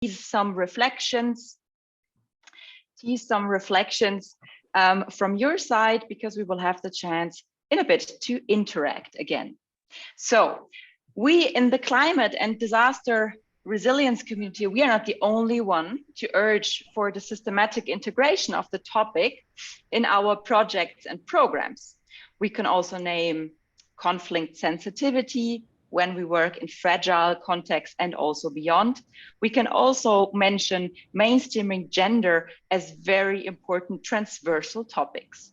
some reflections from your side, because we will have the chance in a bit to interact again. So we in the climate and disaster resilience community, we are not the only one to urge for the systematic integration of the topic in our projects and programs. We can also name conflict sensitivity when we work in fragile contexts and also beyond. We can also mention mainstreaming gender as very important transversal topics.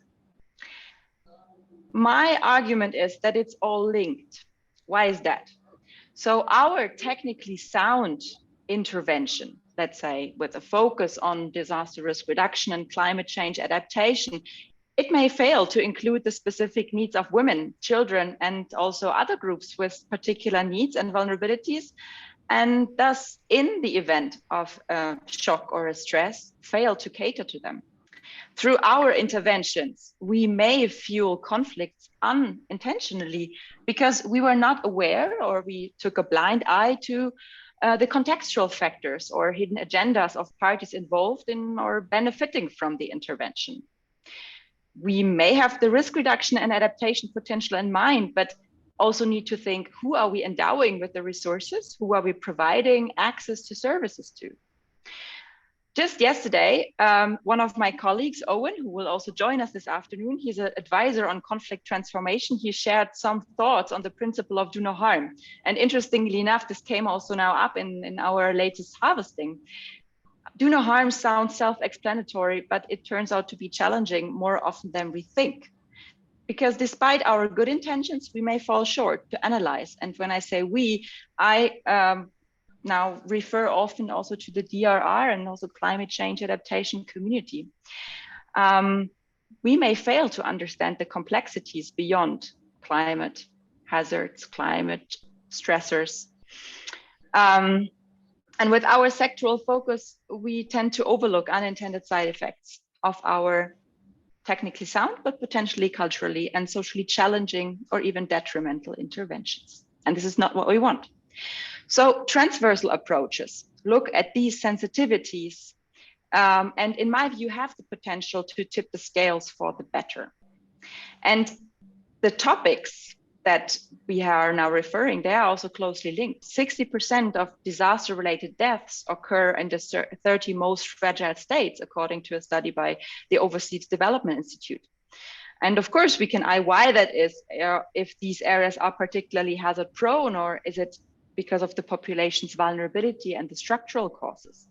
My argument is that it's all linked. Why is that? So our technically sound intervention, let's say with a focus on disaster risk reduction and climate change adaptation, it may fail to include the specific needs of women, children, and also other groups with particular needs and vulnerabilities, and thus, in the event of a shock or a stress, fail to cater to them. Through our interventions, we may fuel conflicts unintentionally because we were not aware, or we took a blind eye to the contextual factors or hidden agendas of parties involved in or benefiting from the intervention. We may have the risk reduction and adaptation potential in mind, but also need to think, who are we endowing with the resources? Who are we providing access to services to? Just yesterday, one of my colleagues, Owen, who will also join us this afternoon, he's an advisor on conflict transformation. He shared some thoughts on the principle of do no harm. And interestingly enough, this came also now up in our latest harvesting. Do no harm sounds self-explanatory, but it turns out to be challenging more often than we think. Because despite our good intentions, we may fall short to analyze. And when I say we, I now refer often also to the DRR and also climate change adaptation community. We may fail to understand the complexities beyond climate hazards, climate stressors. And with our sectoral focus, we tend to overlook unintended side effects of our technically sound, but potentially culturally and socially challenging or even detrimental interventions. And this is not what we want. So transversal approaches look at these sensitivities and in my view have the potential to tip the scales for the better. And the topics that we are now referring, they are also closely linked. 60% of disaster-related deaths occur in the 30 most fragile states, according to a study by the Overseas Development Institute. And of course, we can why that is, if these areas are particularly hazard prone, or is it because of the population's vulnerability and the structural causes?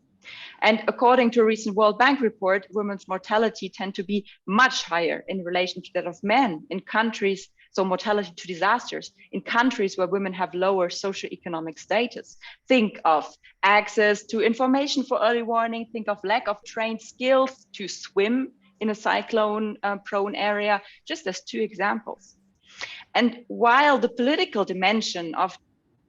And according to a recent World Bank report, women's mortality tend to be much higher in relation to that of men in countries, so mortality to disasters, in countries where women have lower socioeconomic status. Think of access to information for early warning, think of lack of trained skills to swim in a cyclone prone area, just as two examples. And while the political dimension of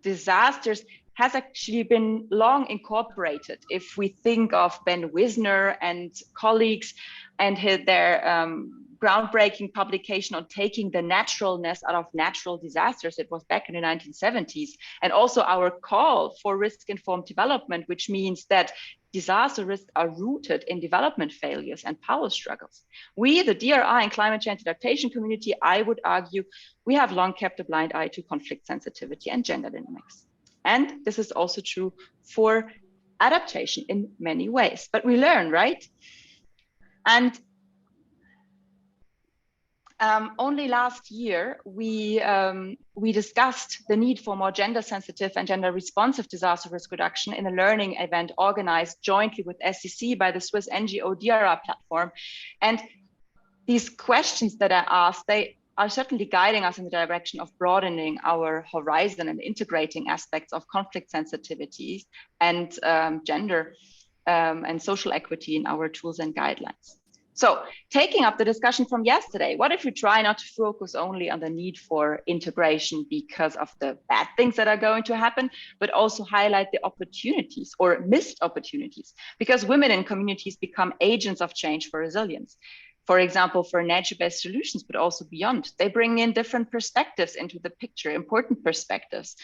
disasters has actually been long incorporated, if we think of Ben Wisner and colleagues and their groundbreaking publication on taking the naturalness out of natural disasters, it was back in the 1970s, and also our call for risk-informed development, which means that disaster risks are rooted in development failures and power struggles. We, the DRI and climate change adaptation community, I would argue, we have long kept a blind eye to conflict sensitivity and gender dynamics. And this is also true for adaptation in many ways, but we learn, right? And only last year, we discussed the need for more gender sensitive and gender responsive disaster risk reduction in a learning event organized jointly with SCC by the Swiss NGO DRR platform. And these questions that I asked, they are certainly guiding us in the direction of broadening our horizon and integrating aspects of conflict sensitivities and gender and social equity in our tools and guidelines. So taking up the discussion from yesterday, what if we try not to focus only on the need for integration because of the bad things that are going to happen, but also highlight the opportunities or missed opportunities, because women in communities become agents of change for resilience. For example, for nature-based solutions, but also beyond. They bring in different perspectives into the picture, important perspectives.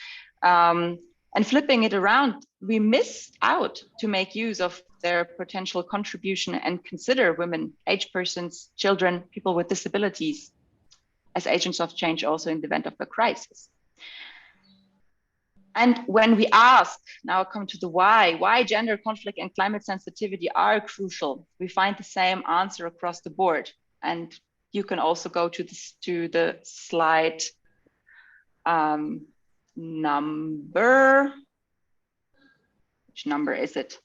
And flipping it around, we miss out to make use of their potential contribution and consider women, aged persons, children, people with disabilities as agents of change also in the event of a crisis. And when we ask, now I come to the why gender conflict and climate sensitivity are crucial, we find the same answer across the board. And you can also go to the slide number, which number is it?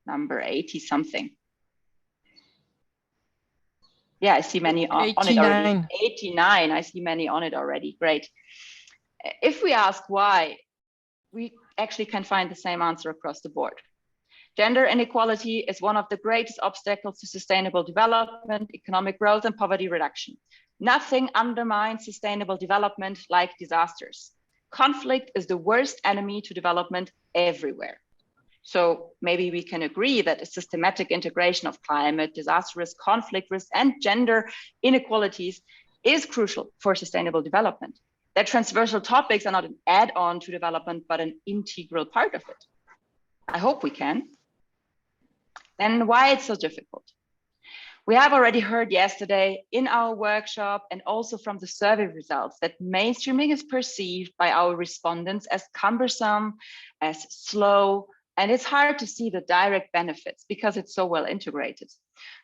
Number 80 something. Yeah, I see many on it already. 89, I see many on it already, great. If we ask why, we actually can find the same answer across the board. Gender inequality is one of the greatest obstacles to sustainable development, economic growth, and poverty reduction. Nothing undermines sustainable development like disasters. Conflict is the worst enemy to development everywhere. So maybe we can agree that a systematic integration of climate, disaster risk, conflict risk, and gender inequalities is crucial for sustainable development. That transversal topics are not an add-on to development, but an integral part of it. I hope we can. Then why it's so difficult? We have already heard yesterday in our workshop and also from the survey results that mainstreaming is perceived by our respondents as cumbersome, as slow, and it's hard to see the direct benefits because it's so well integrated.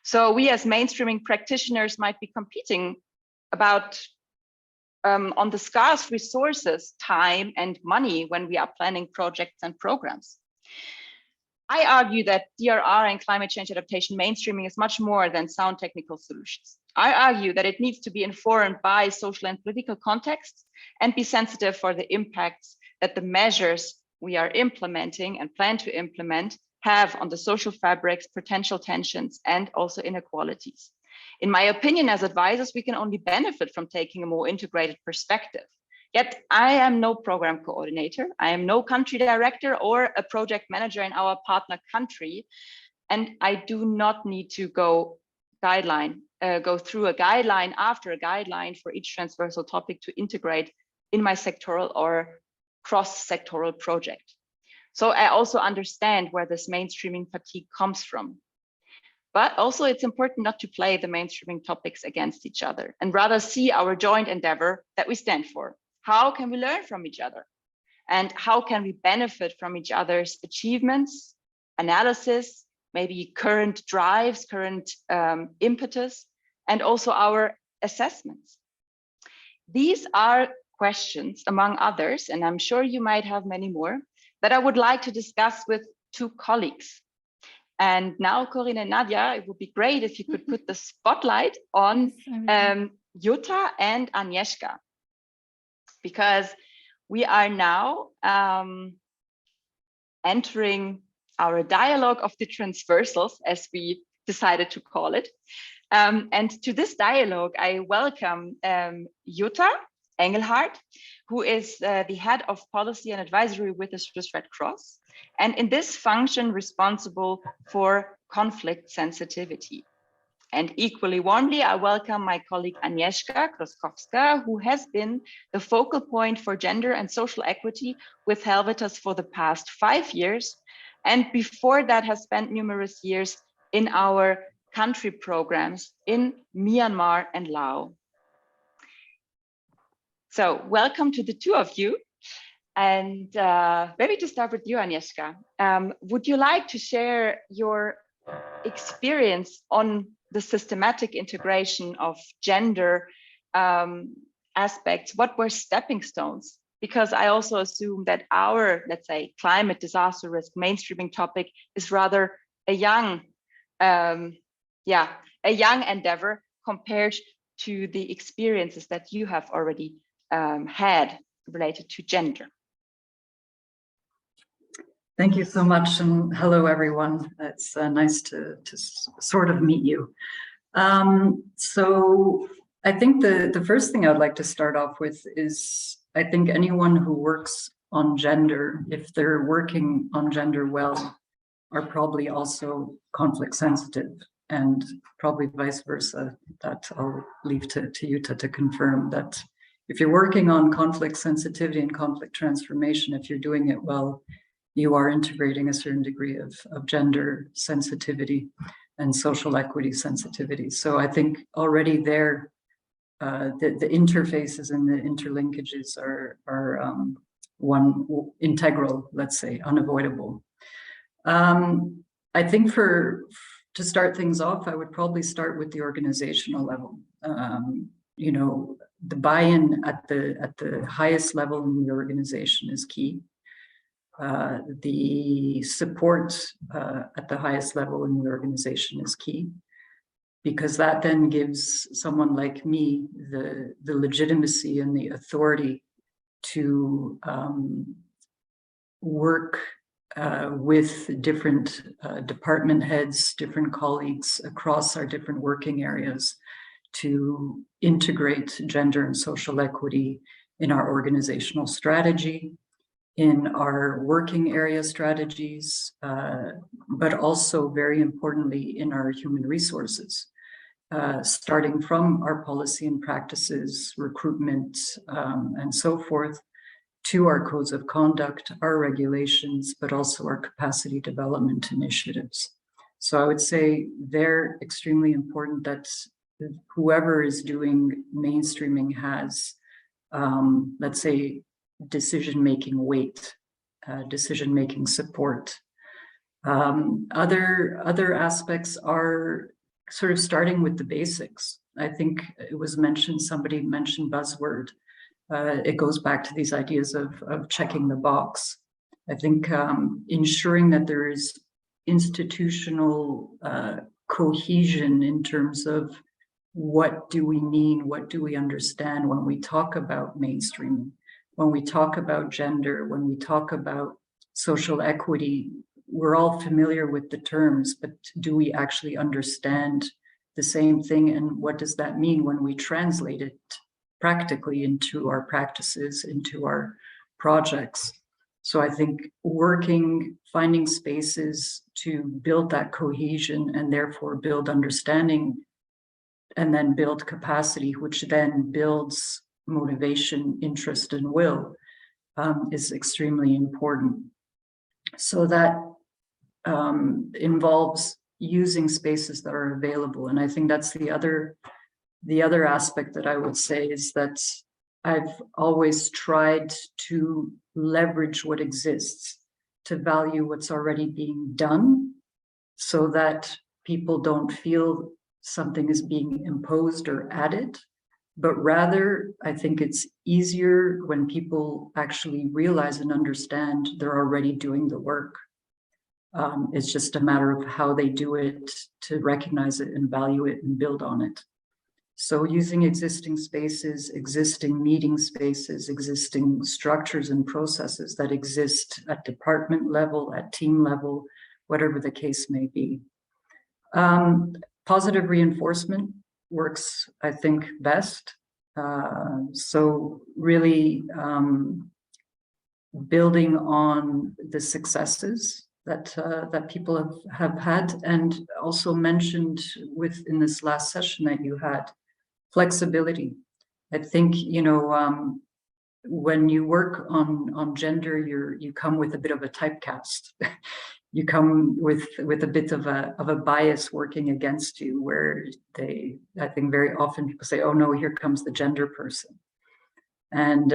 So we as mainstreaming practitioners might be competing about on the scarce resources, time and money when we are planning projects and programs. I argue that DRR and climate change adaptation mainstreaming is much more than sound technical solutions. I argue that it needs to be informed by social and political contexts and be sensitive for the impacts that the measures we are implementing and plan to implement have on the social fabrics, potential tensions, and also inequalities. In my opinion, as advisors, we can only benefit from taking a more integrated perspective. Yet I am no program coordinator, I am no country director or a project manager in our partner country, and I do not need to go through a guideline after a guideline for each transversal topic to integrate in my sectoral or cross-sectoral project. So I also understand where this mainstreaming fatigue comes from. But also it's important not to play the mainstreaming topics against each other and rather see our joint endeavor that we stand for. How can we learn from each other? And how can we benefit from each other's achievements, analysis, maybe current drives, current impetus, and also our assessments? These are questions, among others, and I'm sure you might have many more, that I would like to discuss with two colleagues. And now, Corinne and Nadia, it would be great if you could put the spotlight on Jutta and Agnieszka, because we are now entering our dialogue of the transversals, as we decided to call it. And to this dialogue, I welcome Jutta Engelhardt, who is the head of policy and advisory with the Swiss Red Cross, and in this function responsible for conflict sensitivity. And equally warmly, I welcome my colleague Agnieszka Kloskowska, who has been the focal point for gender and social equity with Helvetas for the past 5 years, and before that has spent numerous years in our country programs in Myanmar and Laos. So welcome to the two of you. And maybe to start with you, Agnieszka, would you like to share your experience on the systematic integration of gender aspects? What were stepping stones? Because I also assume that our, let's say, climate disaster risk mainstreaming topic is rather a young, endeavor compared to the experiences that you have already had related to gender. Thank you so much, and hello everyone. It's nice to sort of meet you. So I think the first thing I'd like to start off with is, I think anyone who works on gender, if they're working on gender well, are probably also conflict sensitive, and probably vice versa. That I'll leave to Jutta to confirm that if you're working on conflict sensitivity and conflict transformation, if you're doing it well, you are integrating a certain degree of gender sensitivity and social equity sensitivity. So I think already there, the interfaces and the interlinkages are one integral, let's say, unavoidable. I think to start things off, I would probably start with the organizational level. You know, the buy-in at the highest level in the organization is key. The support at the highest level in the organization is key, because that then gives someone like me the legitimacy and the authority to work with different department heads, different colleagues across our different working areas to integrate gender and social equity in our organizational strategy, in our working area strategies, but also very importantly in our human resources, starting from our policy and practices, recruitment, and so forth, to our codes of conduct, our regulations, but also our capacity development initiatives. So I would say they're extremely important that whoever is doing mainstreaming has, let's say, decision-making weight, decision-making support. Other aspects are sort of starting with the basics. I think it was mentioned, somebody mentioned buzzword. It goes back to these ideas of checking the box. I think ensuring that there is institutional cohesion in terms of what do we mean, what do we understand when we talk about mainstreaming, when we talk about gender, when we talk about social equity. We're all familiar with the terms, but do we actually understand the same thing? And what does that mean when we translate it practically into our practices, into our projects? So I think finding spaces to build that cohesion and therefore build understanding and then build capacity, which then builds motivation, interest, and will, is extremely important. So that involves using spaces that are available. And I think that's the other aspect that I would say is that I've always tried to leverage what exists, to value what's already being done, so that people don't feel something is being imposed or added, but rather I think it's easier when people actually realize and understand they're already doing the work. It's just a matter of how they do it, to recognize it and value it and build on it. So using existing spaces, existing meeting spaces, existing structures and processes that exist at department level, at team level, whatever the case may be. Positive reinforcement works, I think, best. So really building on the successes that people have had, and also mentioned in this last session that you had, flexibility. I think, when you work on gender, you come with a bit of a typecast. You come with a bit of a bias working against you, where I think very often people say, oh no, here comes the gender person. And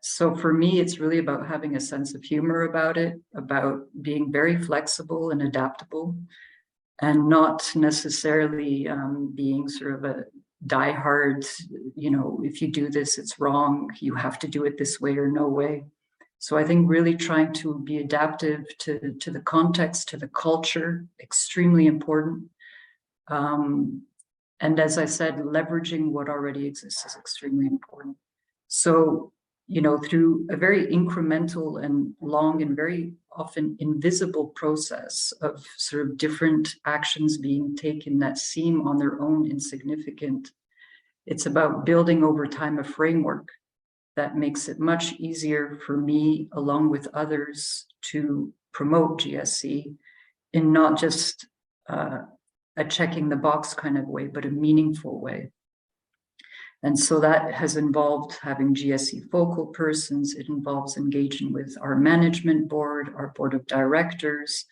so for me, it's really about having a sense of humor about it, about being very flexible and adaptable, and not necessarily being sort of a diehard, if you do this, it's wrong, you have to do it this way or no way. So I think really trying to be adaptive to the context, to the culture, extremely important. And as I said, leveraging what already exists is extremely important. So, through a very incremental and long and very often invisible process of sort of different actions being taken that seem on their own insignificant, it's about building over time a framework that makes it much easier for me, along with others, to promote GSC in not just a checking the box kind of way, but a meaningful way. And so that has involved having GSE focal persons. It involves engaging with our management board, our board of directors.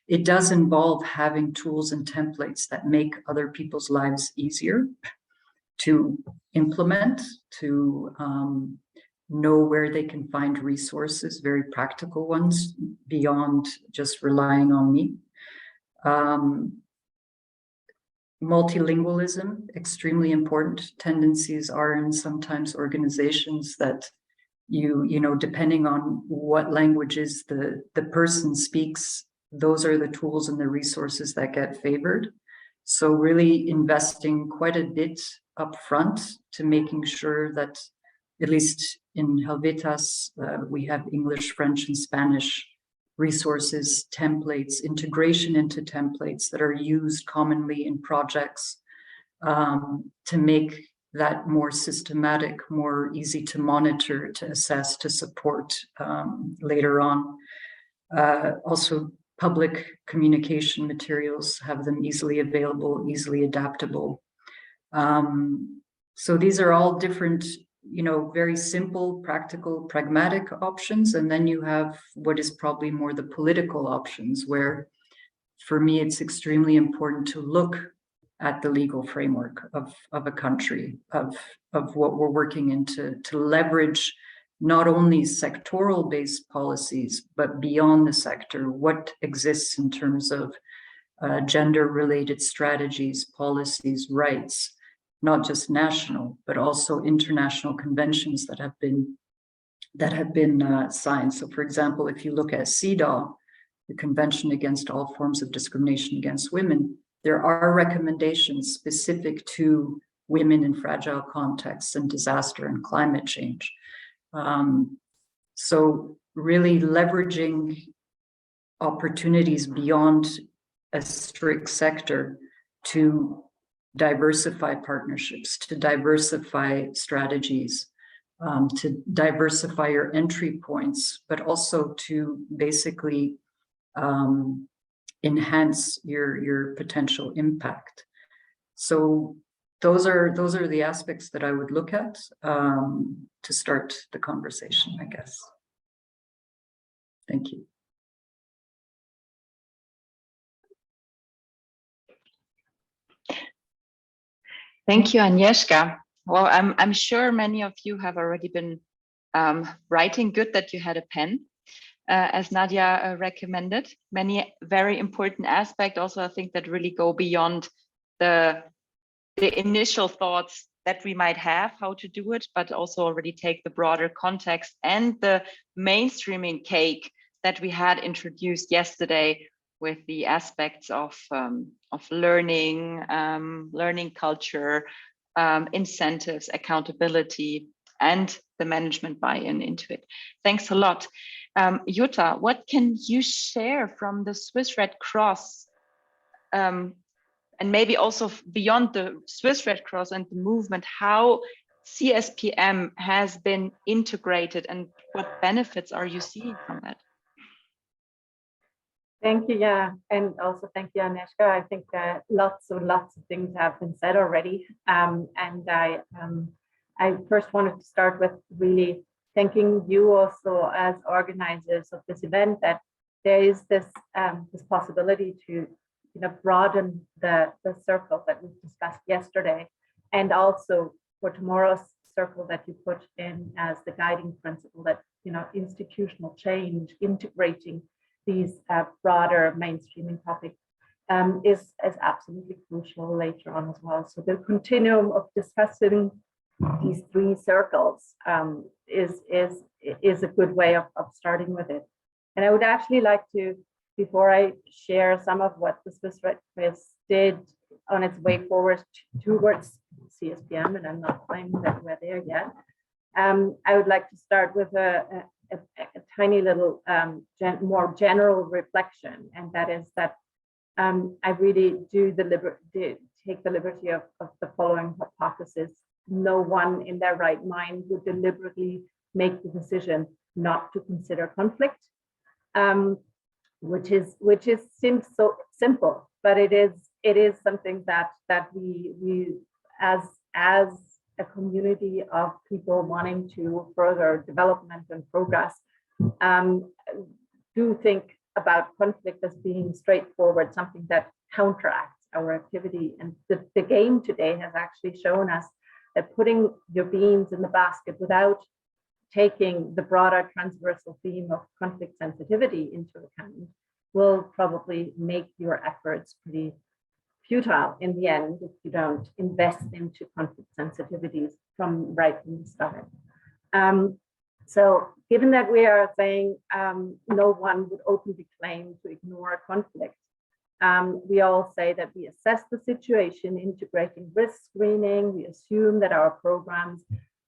It does involve having tools and templates that make other people's lives easier to implement, to know where they can find resources, very practical ones, beyond just relying on me. Multilingualism, extremely important. Tendencies are in sometimes organizations that you know, depending on what languages the person speaks, those are the tools and the resources that get favored. So really investing quite a bit upfront to making sure that, at least in Helvetas, we have English, French, and Spanish resources, templates, integration into templates that are used commonly in projects, to make that more systematic, more easy to monitor, to assess, to support later on. Also, public communication materials, have them easily available, easily adaptable. So these are all different, you know, very simple, practical, pragmatic options. And then you have what is probably more the political options, where for me, it's extremely important to look at the legal framework of a country, of what we're working in, to leverage not only sectoral based policies, but beyond the sector, what exists in terms of gender related strategies, policies, rights, not just national, but also international conventions that have been signed. So for example, if you look at CEDAW, the Convention Against All Forms of Discrimination Against Women, there are recommendations specific to women in fragile contexts and disaster and climate change. So really leveraging opportunities beyond a strict sector to diversify partnerships, to diversify strategies, to diversify your entry points, but also to basically enhance your potential impact. So those are the aspects that I would look at to start the conversation, I guess. Thank you. Thank you, Agnieszka. Well, I'm sure many of you have already been writing. Good that you had a pen, as Nadia recommended. Many very important aspects also, I think, that really go beyond the initial thoughts that we might have how to do it, but also already take the broader context and the mainstreaming cake that we had introduced yesterday with the aspects of learning, learning culture, incentives, accountability, and the management buy-in into it. Thanks a lot. Jutta, what can you share from the Swiss Red Cross, and maybe also beyond the Swiss Red Cross and the movement, how CSPM has been integrated and what benefits are you seeing from that? Thank you, yeah, and also thank you, Agnieszka. I think lots of things have been said already, and I first wanted to start with really thanking you also as organizers of this event, that there is this this possibility to broaden the circle that we discussed yesterday, and also for tomorrow's circle that you put in as the guiding principle, that institutional change, integrating these broader mainstreaming topics is absolutely crucial later on as well. So the continuum of discussing these three circles is a good way of starting with it. And I would actually like to, before I share some of what the Swiss Red Cross did on its way forward towards CSPM, and I'm not claiming that we're there yet, I would like to start with a tiny little more general reflection, and that is that I really do take the liberty of the following hypothesis. No one in their right mind would deliberately make the decision not to consider conflict, which seems so simple, but it is something that we as a community of people wanting to further development and progress, do think about conflict as being straightforward, something that counteracts our activity. And the game today has actually shown us that putting your beans in the basket without taking the broader transversal theme of conflict sensitivity into account will probably make your efforts pretty futile in the end if you don't invest into conflict sensitivities from right from the start. So given that we are saying no one would openly claim to ignore conflict, we all say that we assess the situation, integrating risk screening. We assume that our programs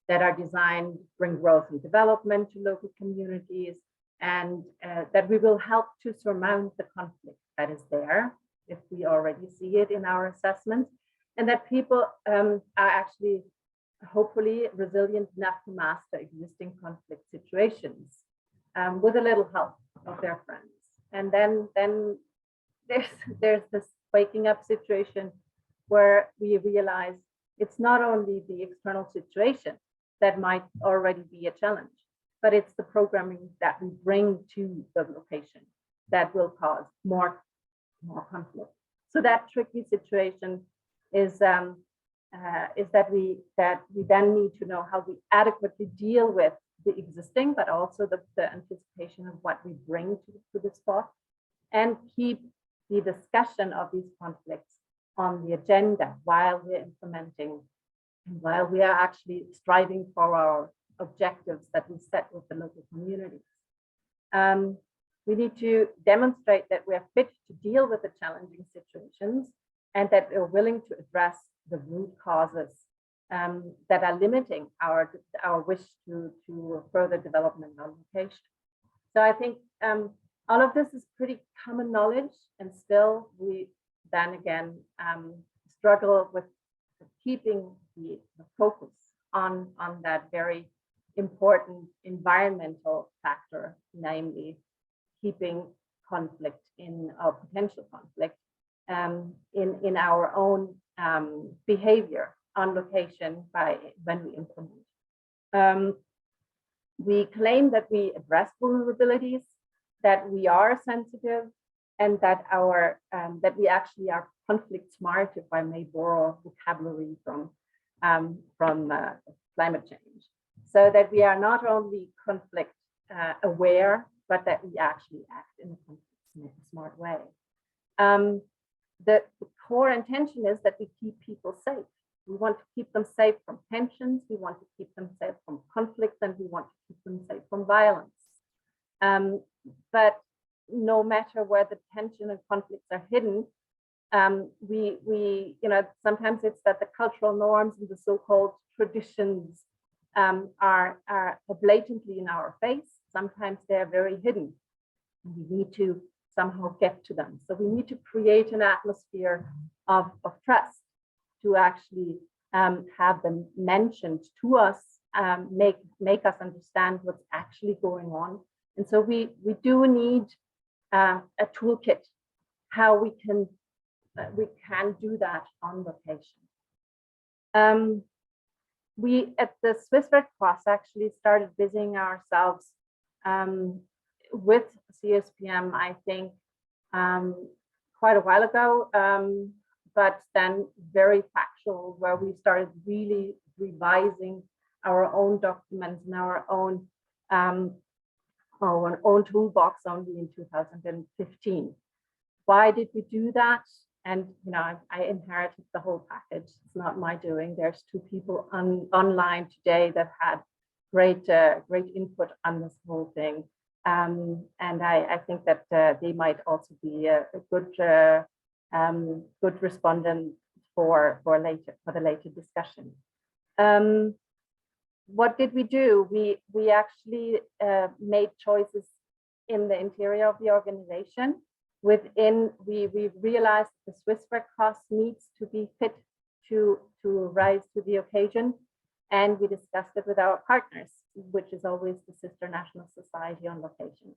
that are designed bring growth and development to local communities, and that we will help to surmount the conflict that is there, if we already see it in our assessments, and that people are actually hopefully resilient enough to master existing conflict situations with a little help of their friends. And then there's this waking up situation where we realize it's not only the external situation that might already be a challenge, but it's the programming that we bring to the location that will cause more conflict. So that tricky situation is that we then need to know how we adequately deal with the existing, but also the anticipation of what we bring to the spot, and keep the discussion of these conflicts on the agenda while we're implementing and while we are actually striving for our objectives that we set with the local communities. We need to demonstrate that we are fit to deal with the challenging situations and that we're willing to address the root causes that are limiting our wish to further development on location. So I think all of this is pretty common knowledge, and still we then again struggle with keeping the focus on that very important environmental factor, namely keeping conflict or potential conflict in our own behavior on location when we implement. We claim that we address vulnerabilities, that we are sensitive, and that that we actually are conflict smart, if I may borrow vocabulary from climate change, so that we are not only conflict aware, but that we actually act in a conflict smart way. The core intention is that we keep people safe. We want to keep them safe from tensions, we want to keep them safe from conflicts, and we want to keep them safe from violence. But no matter where the tension and conflicts are hidden, sometimes it's that the cultural norms and the so-called traditions are blatantly in our face. Sometimes they are very hidden. We need to somehow get to them. So we need to create an atmosphere of trust to actually have them mentioned to us, make us understand what's actually going on. And so we do need a toolkit how we can do that on location. We at the Swiss Red Cross actually started busying ourselves with CSPM, I think, quite a while ago, but then very factual, where we started really revising our own documents and our own toolbox only in 2015. Why did we do that? And I inherited the whole package. It's not my doing. There's two people online today that had great input on this whole thing, and I think that they might also be a good respondent for the later discussion. What did we do? We actually made choices in the interior of the organization. We realized the Swiss Red Cross needs to be fit to rise to the occasion, and we discussed it with our partners, which is always the Sister National Society on location.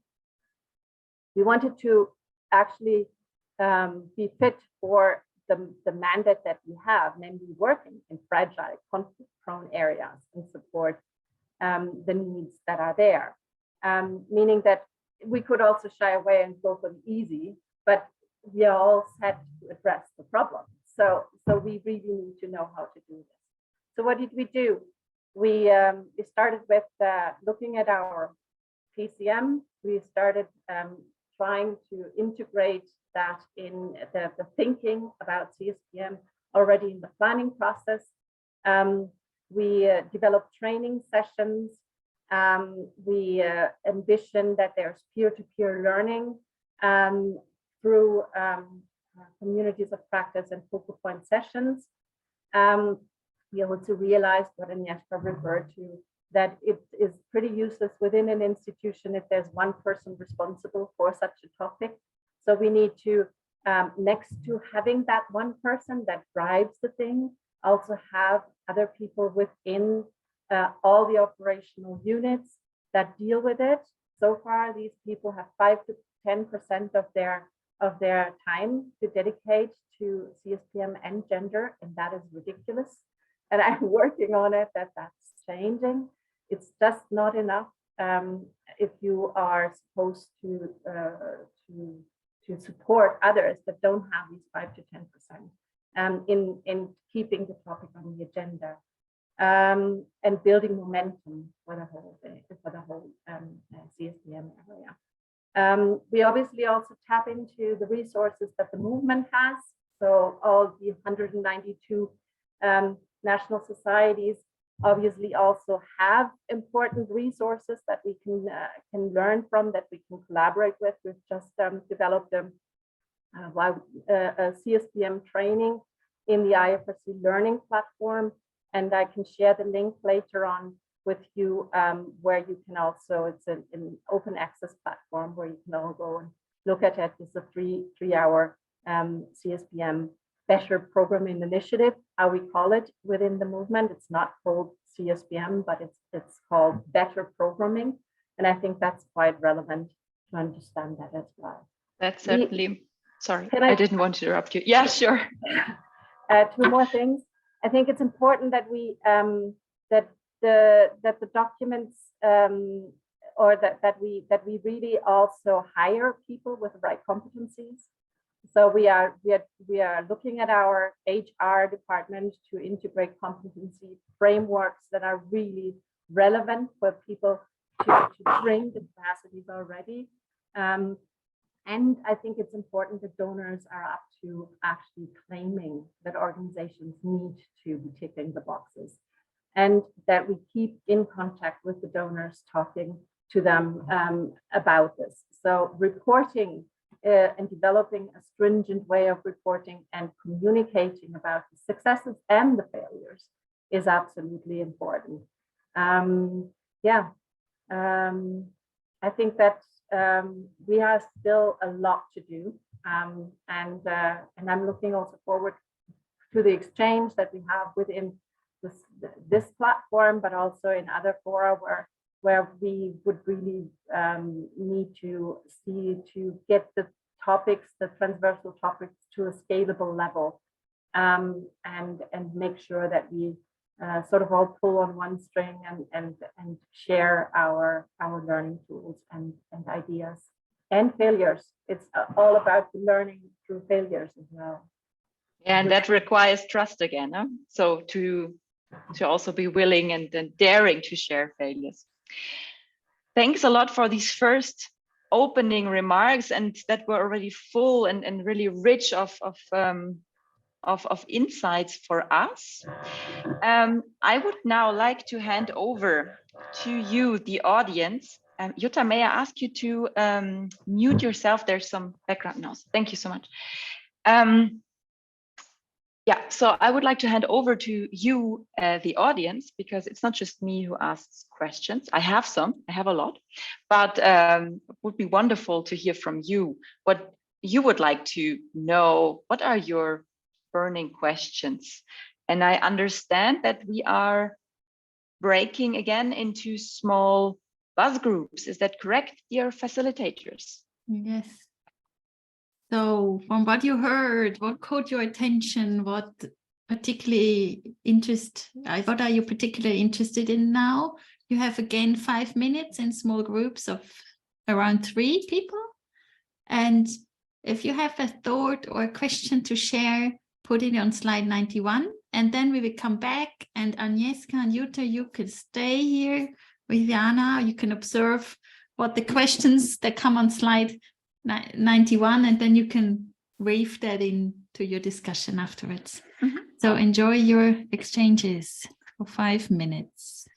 We wanted to actually be fit for the mandate that we have, namely working in fragile, prone areas and support the needs that are there. Meaning that we could also shy away and go for the easy, but we are all set to address the problem. So we really need to know how to do this. So what did we do? We started with looking at our PCM. We started trying to integrate that in the thinking about CSPM already in the planning process. We developed training sessions. We envision that there's peer-to-peer learning through communities of practice and focal point sessions. We also realized what Agnieszka referred to, that it is pretty useless within an institution if there's one person responsible for such a topic. So we need to, next to having that one person that drives the thing, also have other people within all the operational units that deal with it. So far, these people have 5 to 10% of their time to dedicate to CSPM and gender, and that is ridiculous. And I'm working on it, that's changing. It's just not enough if you are supposed to support others that don't have these 5 to 10% in keeping the topic on the agenda and building momentum for the whole CSPM area. We obviously also tap into the resources that the movement has. So all the 192 national societies obviously also have important resources that we can learn from, that we can collaborate with. We've just developed a CSPM training in the IFRC learning platform, and I can share the link later on with you, where you can also, it's an open access platform where you can all go and look at it. It's a three-hour CSPM Better Programming Initiative, how we call it within the movement. It's not called CSPM, but it's called Better Programming. And I think that's quite relevant to understand that as well. That's certainly, sorry, I didn't want to interrupt you. Yeah, sure. Two more things. I think it's important that we that the documents or that we really also hire people with the right competencies. So we are looking at our HR department to integrate competency frameworks that are really relevant for people to bring the capacities already. And I think it's important that donors are up to actually claiming that organizations need to be ticking the boxes, and that we keep in contact with the donors, talking to them about this. So reporting and developing a stringent way of reporting and communicating about the successes and the failures is absolutely important. I think that we have still a lot to do, and I'm looking also forward to the exchange that we have within this platform, but also in other fora where we would really need to see to get the topics, the transversal topics, to a scalable level, and make sure that we sort of all pull on one string and share our learning tools and ideas and failures. It's all about learning through failures as well. And that requires trust again, huh? So to also be willing and daring to share failures. Thanks a lot for these first opening remarks, and that were already full and really rich of insights for us. I would now like to hand over to you, the audience. Jutta, may I ask you to mute yourself? There's some background noise. Thank you so much. Yeah, so I would like to hand over to you, the audience, because it's not just me who asks questions. I have a lot, but it would be wonderful to hear from you what you would like to know. What are your burning questions? And I understand that we are breaking again into small buzz groups. Is that correct, dear facilitators? Yes. So from what you heard, what caught your attention? What particularly what are you particularly interested in now? You have again 5 minutes in small groups of around 3 people. And if you have a thought or a question to share, put it on slide 91. And then we will come back, and Agnieszka and Jutta, you can stay here with Jana. You can observe what the questions that come on slide 91, and then you can weave that into your discussion afterwards. Mm-hmm. So enjoy your exchanges for 5 minutes.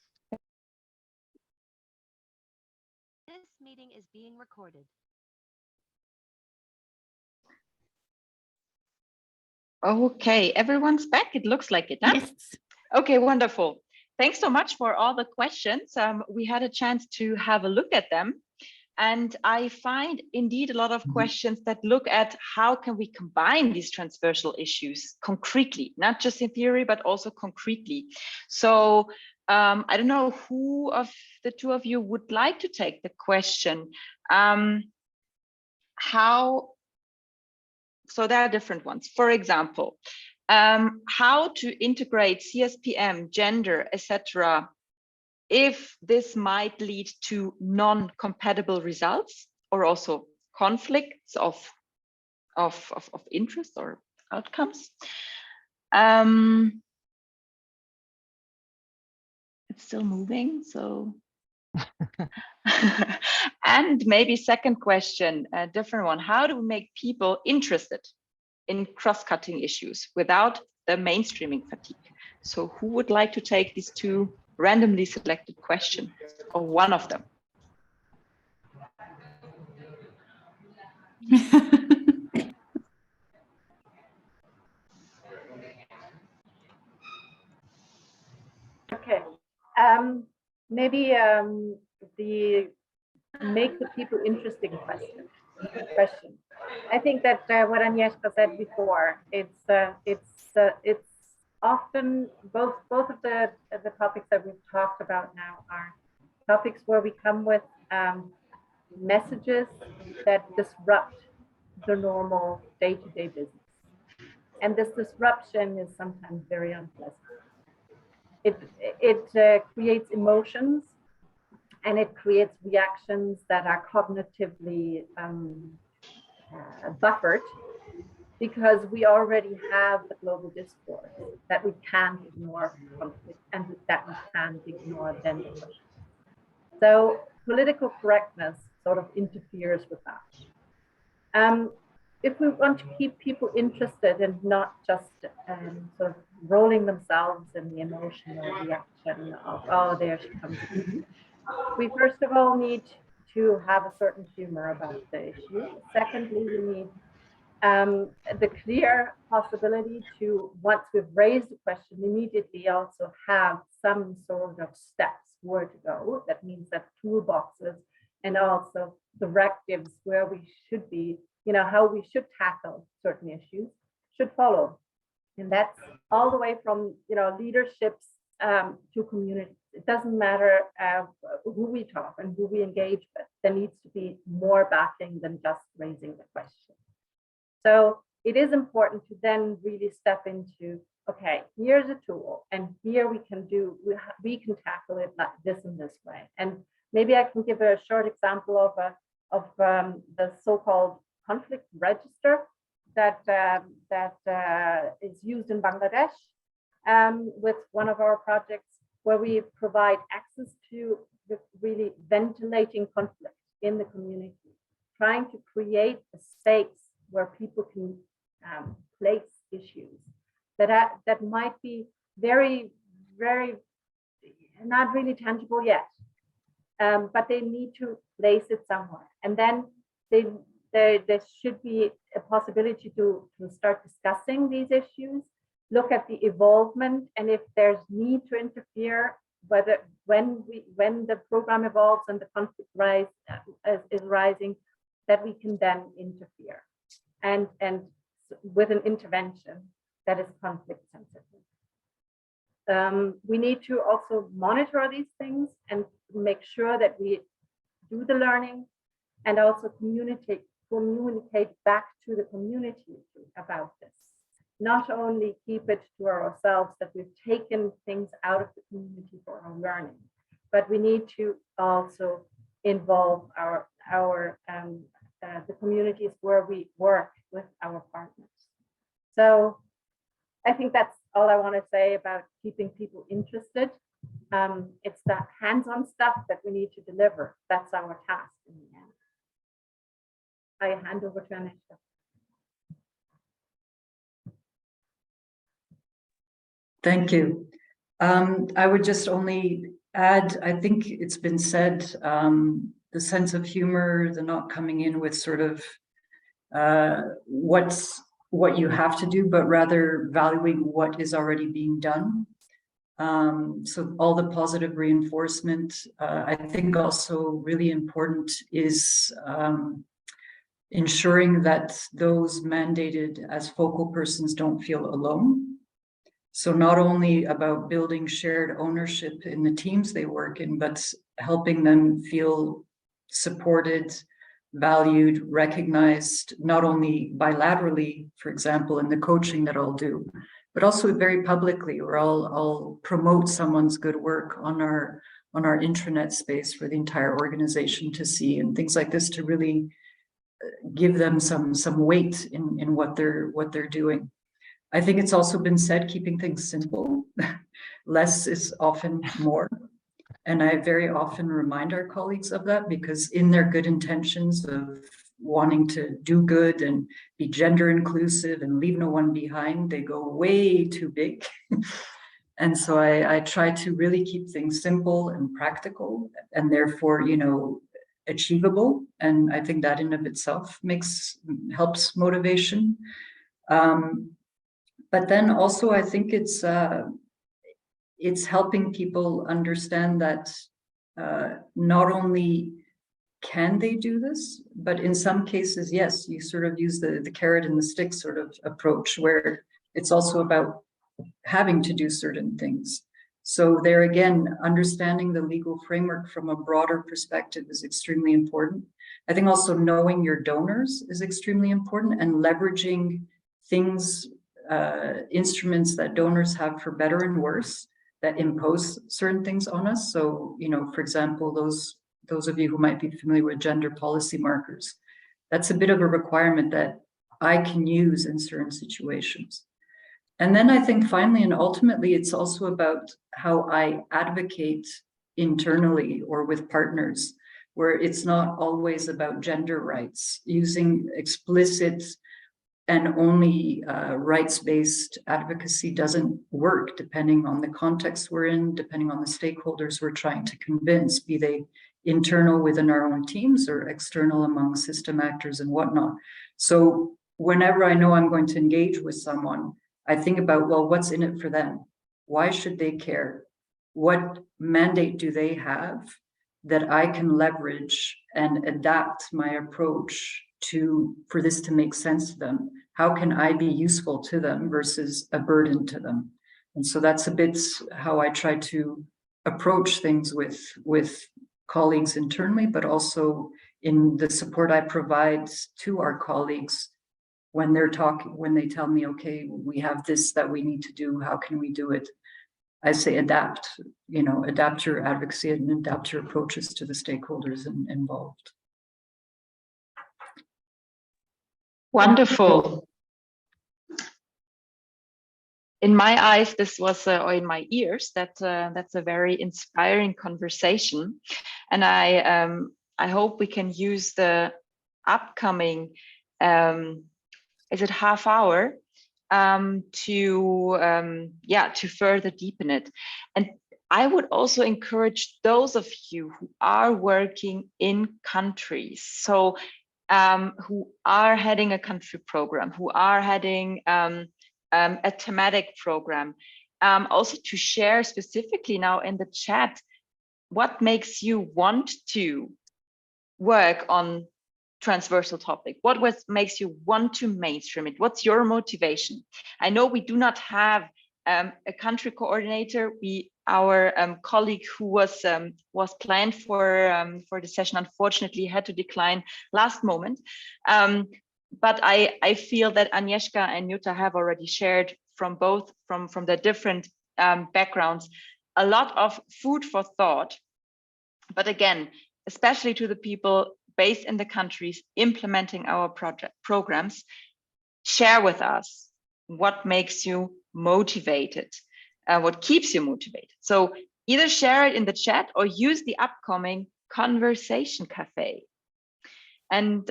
This meeting is being recorded. Okay, everyone's back. It looks like it, huh? Yes. Okay, wonderful. Thanks so much for all the questions. We had a chance to have a look at them. And I find indeed a lot of questions that look at how can we combine these transversal issues concretely, not just in theory, but also concretely. So I don't know who of the two of you would like to take the question. So there are different ones. For example, how to integrate CSPM, gender, etc., if this might lead to non-compatible results or also conflicts of interest or outcomes. It's still moving, so. And maybe second question, a different one. How do we make people interested in cross-cutting issues without the mainstreaming fatigue? So who would like to take these two randomly selected questions, or one of them? Okay, maybe the make the people interesting question. I think that what Agnieszka said before, it's often both of the topics that we've talked about now are topics where we come with messages that disrupt the normal day-to-day business, and this disruption is sometimes very unpleasant. It creates emotions, and it creates reactions that are cognitively buffered, because we already have the global discourse that we can't ignore conflict and that we can't ignore gender. So political correctness sort of interferes with that. If we want to keep people interested and not just sort of rolling themselves in the emotional reaction of, oh, there she comes again, we first of all need to have a certain humor about the issue. Secondly, we need the clear possibility to, once we've raised the question, immediately also have some sort of steps where to go. That means that toolboxes and also directives where we should be, how we should tackle certain issues should follow. And that's all the way from, leaderships to communities. It doesn't matter who we talk and who we engage with. There needs to be more backing than just raising the question. So it is important to then really step into, okay, here's a tool, and here we can tackle it like this and this way. And maybe I can give a short example of the so-called conflict register that is used in Bangladesh with one of our projects, where we provide access to really ventilating conflict in the community, trying to create a space where people can place issues that might be very, very not really tangible yet, but they need to place it somewhere. And then there should be a possibility to start discussing these issues, look at the evolvement, and if there's need to interfere, when the program evolves and the conflict is rising, that we can then interfere and with an intervention that is conflict sensitive. We need to also monitor these things and make sure that we do the learning and also communicate back to the community about this. not only keep it to ourselves that we've taken things out of the community for our learning, but we need to also involve the communities where we work with our partners. So I think that's all I want to say about keeping people interested. It's that hands-on stuff that we need to deliver. That's our task in the end. I hand over to Anishka. Thank you. I would just only add, I think it's been said, the sense of humor, the not coming in with sort of what you have to do, but rather valuing what is already being done. So all the positive reinforcement, I think also really important is ensuring that those mandated as focal persons don't feel alone. So not only about building shared ownership in the teams they work in, but helping them feel supported, valued, recognized, not only bilaterally, for example, in the coaching that I'll do, but also very publicly, where I'll promote someone's good work on our intranet space for the entire organization to see, and things like this to really give them some weight in what they're doing. I think it's also been said, keeping things simple. Less is often more. And I very often remind our colleagues of that, because in their good intentions of wanting to do good and be gender inclusive and leave no one behind, they go way too big. And so I try to really keep things simple and practical, and therefore, achievable. And I think that in of itself helps motivation. But then also, I think it's helping people understand that not only can they do this, but in some cases, yes, you sort of use the carrot and the stick sort of approach, where it's also about having to do certain things. So there again, understanding the legal framework from a broader perspective is extremely important. I think also knowing your donors is extremely important, and leveraging things, instruments that donors have for better and worse, that impose certain things on us. So, for example, those of you who might be familiar with gender policy markers, that's a bit of a requirement that I can use in certain situations. And then I think finally and ultimately, it's also about how I advocate internally or with partners, where it's not always about gender rights. Using explicit and only rights-based advocacy doesn't work, depending on the context we're in, depending on the stakeholders we're trying to convince, be they internal within our own teams or external among system actors and whatnot. So whenever I know I'm going to engage with someone, I think about, well, what's in it for them? Why should they care? What mandate do they have that I can leverage and adapt my approach for this to make sense to them? How can I be useful to them versus a burden to them? And so that's a bit how I try to approach things with colleagues internally, but also in the support I provide to our colleagues when they tell me, okay, we have this that we need to do, how can we do it? I say adapt your advocacy and adapt your approaches to the stakeholders involved. Wonderful. In my eyes, this was, or in my ears, that's a very inspiring conversation, and I hope we can use the upcoming, is it half hour, to further deepen it. And I would also encourage those of you who are working in countries, so who are heading a country program, who are heading a thematic program, also to share specifically now in the chat what makes you want to work on transversal topic, makes you want to mainstream it, what's your motivation? I know we do not have a country coordinator. Our colleague who was planned for the session unfortunately had to decline last moment, but I feel that Agnieszka and Jutta have already shared from both from their different backgrounds a lot of food for thought. But again, especially to the people based in the countries implementing our programs, share with us what makes you motivated, what keeps you motivated. So either share it in the chat or use the upcoming Conversation Cafe. And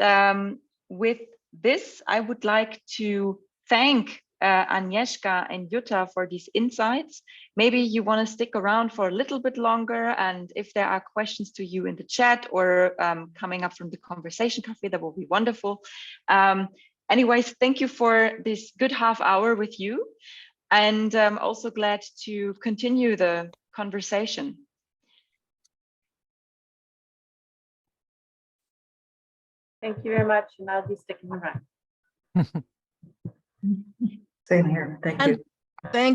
with this, I would like to thank Agnieszka and Jutta for these insights. Maybe you want to stick around for a little bit longer, and if there are questions to you in the chat or coming up from the Conversation Cafe, that will be wonderful. Anyways, thank you for this good half hour with you, and I'm also glad to continue the conversation. Thank you very much, and I'll be sticking around. Same here. Thank And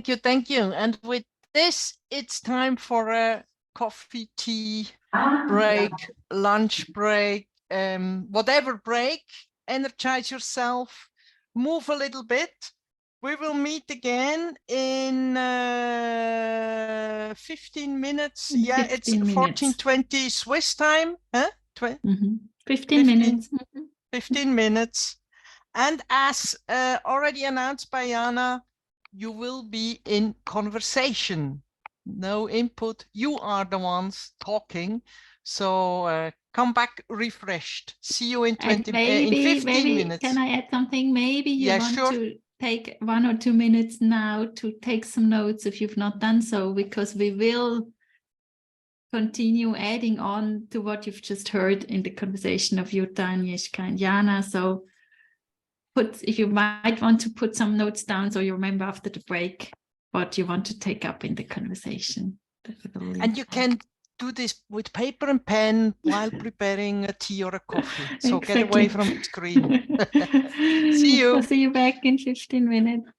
you. thank you. And with this, it's time for a coffee, tea break, lunch break, whatever break. Energize yourself, move a little bit. We will meet again in 15 minutes. In Yeah, 15 it's minutes. 14:20 Swiss time. Huh? 15 minutes. 15 minutes. And as already announced by Jana, you will be in conversation. No input. You are the ones talking. So come back refreshed. See you in 15 minutes. Can I add something? Maybe you want sure. to take 1 or 2 minutes now to take some notes if you've not done so, because we will continue adding on to what you've just heard in the conversation of Jutta, Agnieszka, and Jana. So if you might want to put some notes down so you remember after the break what you want to take up in the conversation. And you can do this with paper and pen while preparing a tea or a coffee. So Exactly. get away from the screen. See you. I'll see you back in 15 minutes.